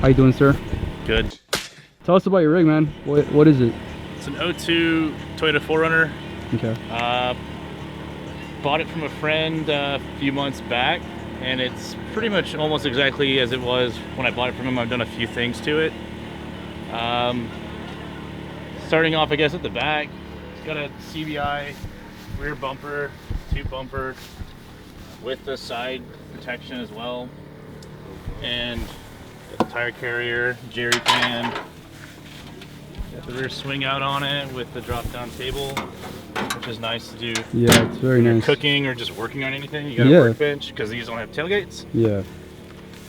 How you doing, sir? Good. Tell us about your rig, man. What is it? It's an 02 Toyota 4Runner. Okay. Bought it from a friend a few months back, and it's pretty much almost exactly as it was when I bought it from him. I've done a few things to it. Starting off, I guess, at the back, it's got a CBI rear bumper, tube bumper, with the side protection as well, and got the tire carrier, jerry can, got the rear swing out on it with the drop down table, which is nice to do. Yeah, it's very nice. Cooking or just working on anything, you got a workbench, because these don't have tailgates. Yeah.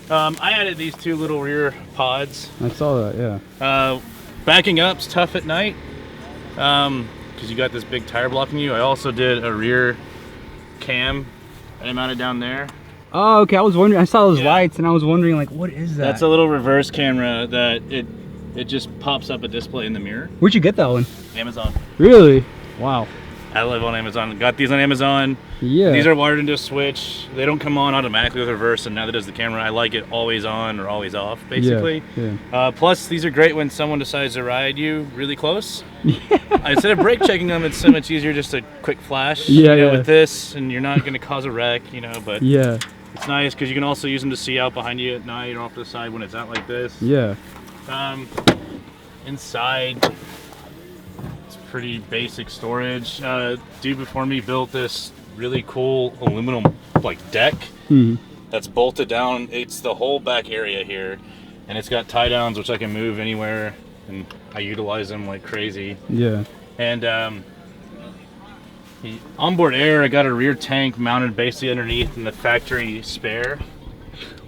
I added these two little rear pods. I saw that, yeah. Backing up's tough at night, because you got this big tire blocking you. I also did a rear cam that I mounted down there. Oh, okay. I was wondering. I saw those lights, and I was wondering, like, what is that? That's a little reverse camera that it just pops up a display in the mirror. Where'd you get that one? Amazon. Really? Wow. I live on Amazon. Got these on Amazon. Yeah. These are wired into a switch. They don't come on automatically with reverse, and neither does the camera. I like it always on or always off, basically. Yeah. Plus, these are great when someone decides to ride you really close. Instead of brake checking them, it's so much easier just a quick flash. With this, and you're not going to cause a wreck, But it's nice because you can also use them to see out behind you at night or off to the side when it's out like this. Yeah. Inside, it's pretty basic storage. Dude before me built this really cool aluminum deck that's bolted down. It's the whole back area here, and it's got tie downs which I can move anywhere, and I utilize them like crazy. Yeah. And the onboard air, I got a rear tank mounted basically underneath in the factory spare.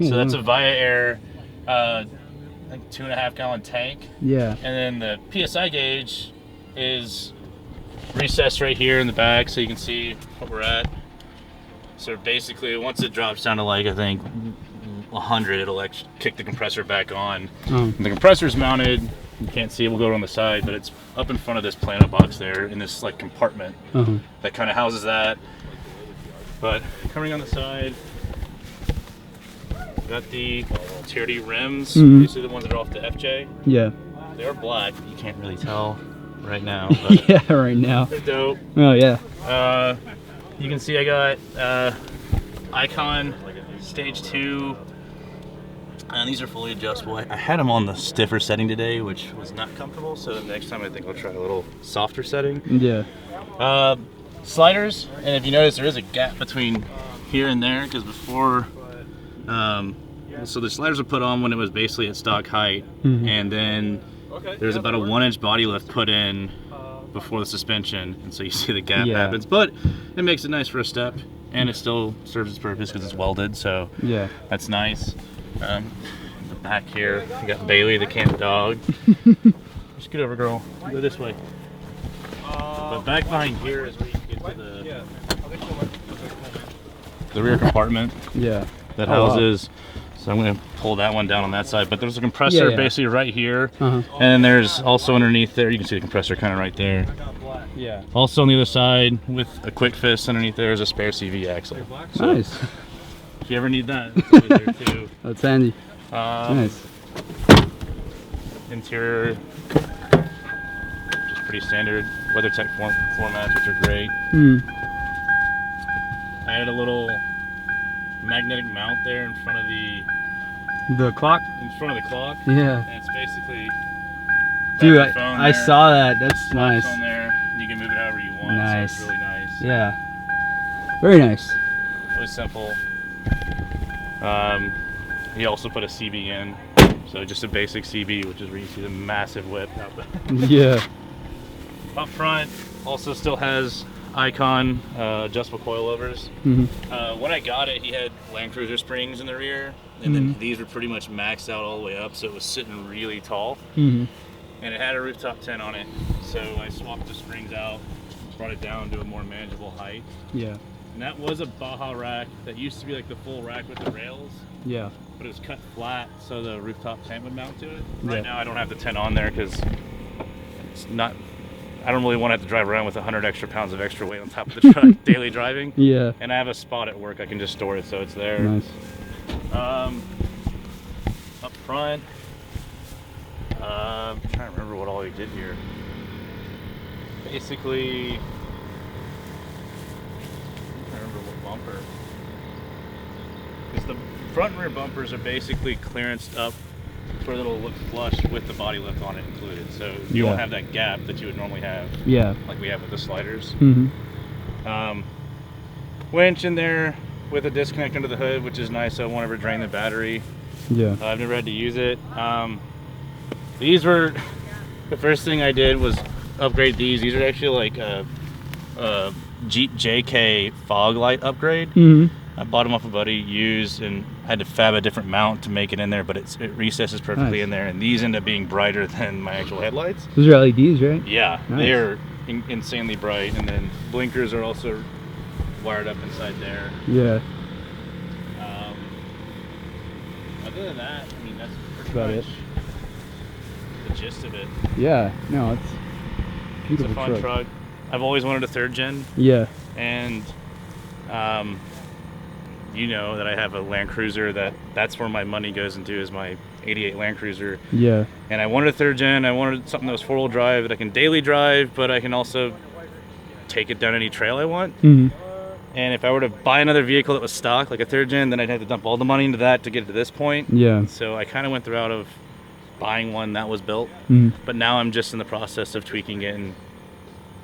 So that's a Via Air, I think 2.5 gallon tank. Yeah. And then the PSI gauge is recessed right here in the back, so you can see what we're at. So basically, once it drops down to I think 100, it'll kick the compressor back on. And the compressor's mounted. You can't see it, we'll go on the side, but it's up in front of this plano box there in this compartment that kind of houses that. But coming on the side, got the TRD rims, basically the ones that are off the FJ. Yeah. They're black, you can't really tell right now. But yeah, right now. they're dope. Oh, yeah. You can see I got Icon Stage 2. And these are fully adjustable. I had them on the stiffer setting today, which was not comfortable. So next time I think I'll try a little softer setting. Yeah. Sliders, and if you notice, there is a gap between here and there because before, so the sliders were put on when it was basically at stock height, and then there's about a 1-inch body lift put in before the suspension, and so you see the gap happens. But it makes it nice for a step, and it still serves its purpose because it's welded. So that's nice. The back here, we got Bailey, the camp dog. Just get over, girl. Go this way. But back behind here is where you can get to the rear compartment. Yeah. That houses. So I'm going to pull that one down on that side. But there's a compressor basically right here, and then there's also underneath there. You can see the compressor kind of right there. Yeah. Also on the other side, with a quick fist underneath there is a spare CV axle. So, nice. If you ever need that, it's over there too. That's handy. Nice. Interior, just pretty standard WeatherTech floor mats, which are great. I added a little magnetic mount there in front of the clock. Yeah. And it's basically. Dude, I saw that. That's nice. Phone there. You can move it however you want. Nice. So it's really nice. Yeah. Very nice. Really simple. He also put a CB in, so just a basic CB, which is where you see the massive whip out there. Yeah. Up front, also still has Icon adjustable coilovers. When I got it, he had Land Cruiser springs in the rear, and then these were pretty much maxed out all the way up, so it was sitting really tall. And it had a rooftop tent on it, so I swapped the springs out, brought it down to a more manageable height. Yeah. And that was a Baja rack that used to be like the full rack with the rails. Yeah. But it was cut flat so the rooftop tent would mount to it. Right now I don't have the tent on there because it's not, I don't really want to have to drive around with 100 extra pounds of extra weight on top of the truck daily driving. Yeah. And I have a spot at work I can just store it so it's there. Nice. Up front, I'm trying to remember what all he did here. Basically, I'm trying to remember what bumper. Because the front and rear bumpers are basically clearanced up so that it'll look flush with the body lift on it included. So you won't have that gap that you would normally have. Yeah. Like we have with the sliders. Winch in there with a disconnect under the hood, which is nice. So I won't ever drain the battery. Yeah. I've never had to use it. These were, the first thing I did was upgrade these. These are actually like a Jeep JK fog light upgrade. I bought them off a buddy used and had to fab a different mount to make it in there, but it recesses perfectly in there. And these end up being brighter than my actual headlights. Those are LEDs, right? Yeah, they're insanely bright. And then blinkers are also wired up inside there. Yeah. Other than that, I mean, that's pretty much the gist of it. Yeah, no, it's beautiful. It's a fun truck. I've always wanted a 3rd gen. Yeah. And you know that I have a Land Cruiser that's where my money goes into, is my 88 Land Cruiser. Yeah. And I wanted a 3rd gen. I wanted something that was 4-wheel drive that I can daily drive, but I can also take it down any trail I want. And if I were to buy another vehicle that was stock, like a 3rd gen, then I'd have to dump all the money into that to get to this point. Yeah. So I kind of went the route of buying one that was built, but now I'm just in the process of tweaking it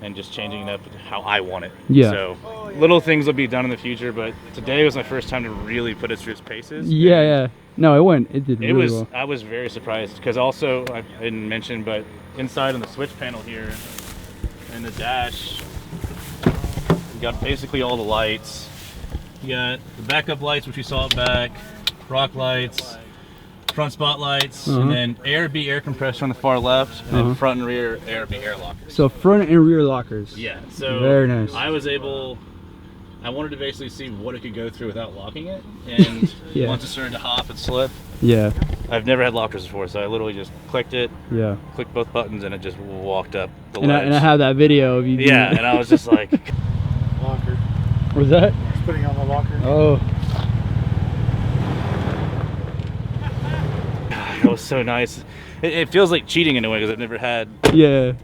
and just changing it up to how I want it. Yeah. So little things will be done in the future, but today was my first time to really put it through its paces. Yeah, yeah. No, it did really well. I was very surprised, because also, I didn't mention, but inside on the switch panel here and the dash, you got basically all the lights. You got the backup lights, which we saw back, rock lights, front spotlights, and then AirB air compressor on the far left, and then front and rear AirB air lockers. So front and rear lockers. Yeah. So very nice. I wanted to basically see what it could go through without locking it, and once it started to hop and slip. Yeah. I've never had lockers before, so I literally just clicked it. Yeah. Clicked both buttons, and it just walked up the ledge. And I have that video of you. Yeah, and I was just like. Locker. What was that? Just putting on the locker. Oh. That was so nice. It feels like cheating in a way, because I've never had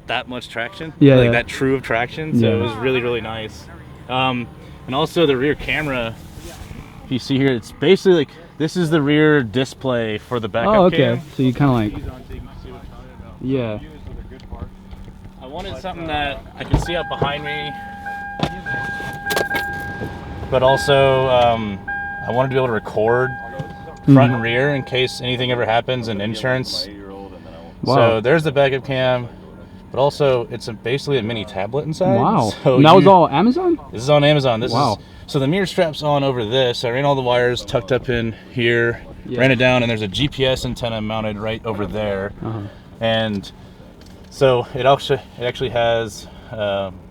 that much traction. Yeah. Like that true of traction. So it was really, really nice. And also the rear camera, if you see here, it's basically like, this is the rear display for the backup cam. So you kind of like, yeah. I wanted something that I could see up behind me, but also I wanted to be able to record front and rear in case anything ever happens in insurance. Wow. So there's the backup cam, but also it's basically a mini tablet inside. Wow. So and that was all Amazon? This is on Amazon. This is so the mirror strap's on over this. I ran all the wires tucked up in here, ran it down, and there's a GPS antenna mounted right over there. And so it actually has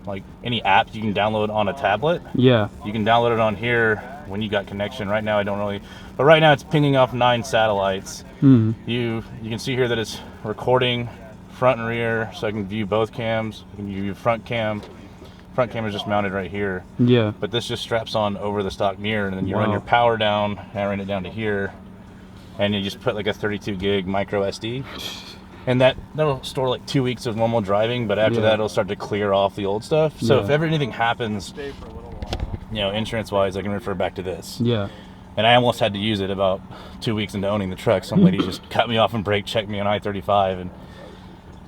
like any app you can download on a tablet. Yeah. You can download it on here when you got connection. Right now I don't really, but right now it's pinging off 9 satellites. You can see here that it's recording front and rear, so I can view both cams. I can view front cam. Front camera's just mounted right here. Yeah. But this just straps on over the stock mirror, and then you run your power down. And I ran it down to here, and you just put like a 32 gig micro SD. And that'll store like 2 weeks of normal driving, but after that it'll start to clear off the old stuff. So if ever anything happens, you know, insurance wise, I can refer back to this. Yeah. And I almost had to use it about 2 weeks into owning the truck. Some lady just cut me off and brake checked me on I-35, and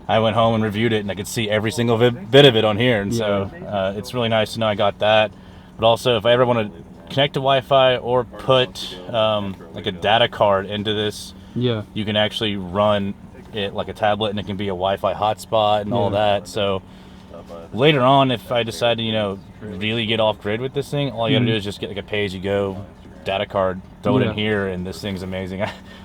I went home and reviewed it, and I could see every single bit of it on here. And so it's really nice to know I got that. But also, if I ever want to connect to Wi-Fi or put like a data card into this, you can actually run it like a tablet, and it can be a Wi-Fi hotspot and all that. So later on, if I decide to, you know, really get off grid with this thing, all you gotta do is just get like a pay-as-you-go data card, throw it in here, and this thing's amazing.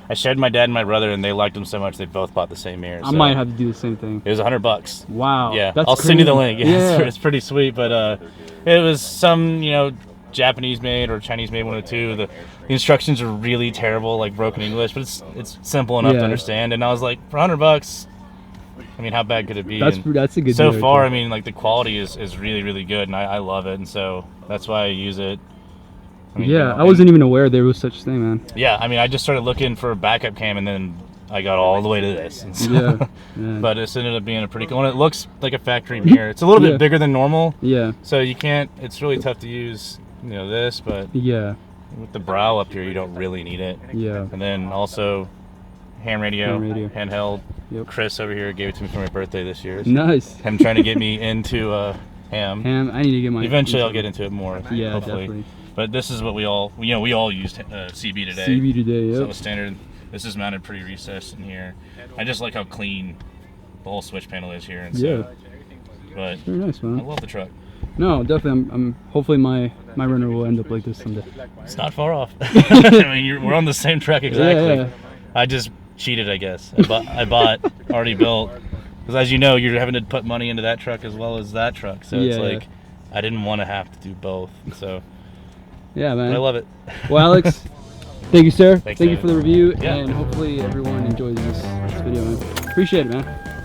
I shared my dad and my brother, and they liked them so much they both bought the same mirror. I might have to do the same thing. It was $100. Wow. Yeah, I'll send you the link. It's pretty sweet, but it was some, you know, Japanese made or Chinese made, one of the two. The instructions are really terrible, like broken English, but it's simple enough to understand. And I was like, for $100, I mean, how bad could it be? That's a good deal. So far, I mean, like the quality is really, really good, and I love it, and so that's why I use it. I mean, I wasn't even aware there was such a thing, man. Yeah, I mean, I just started looking for a backup cam, and then I got all the way to this. And so, Yeah. But this ended up being a pretty cool one. It looks like a factory mirror. It's a little bit bigger than normal. Yeah. So you can't, it's really tough to use, you know, this, but Yeah. with the brow up here, you don't really need it. Yeah. And then also ham radio. Handheld. Yep. Chris over here gave it to me for my birthday this year. Nice. Him trying to get me into ham. Ham. I need to get my. Eventually, I'll get into it more. Yeah, hopefully. definitely. But this is what we all used CB today. CB today. Yep. So it's standard. This is mounted pretty recessed in here. I just like how clean the whole switch panel is here. And so, but very nice, man. I love the truck. No, definitely. I'm hopefully my runner will end up like this someday. It's not far off. I mean, we're on the same track exactly. Yeah. I just cheated, I guess. I bought already built, because as you know, you're having to put money into that truck as well as that truck. So it's like I didn't want to have to do both. So yeah, man. I love it. Well, Alex, thank you, sir. Thanks, thank you for the review, Yeah. and hopefully everyone enjoys this video, man. Appreciate it, man.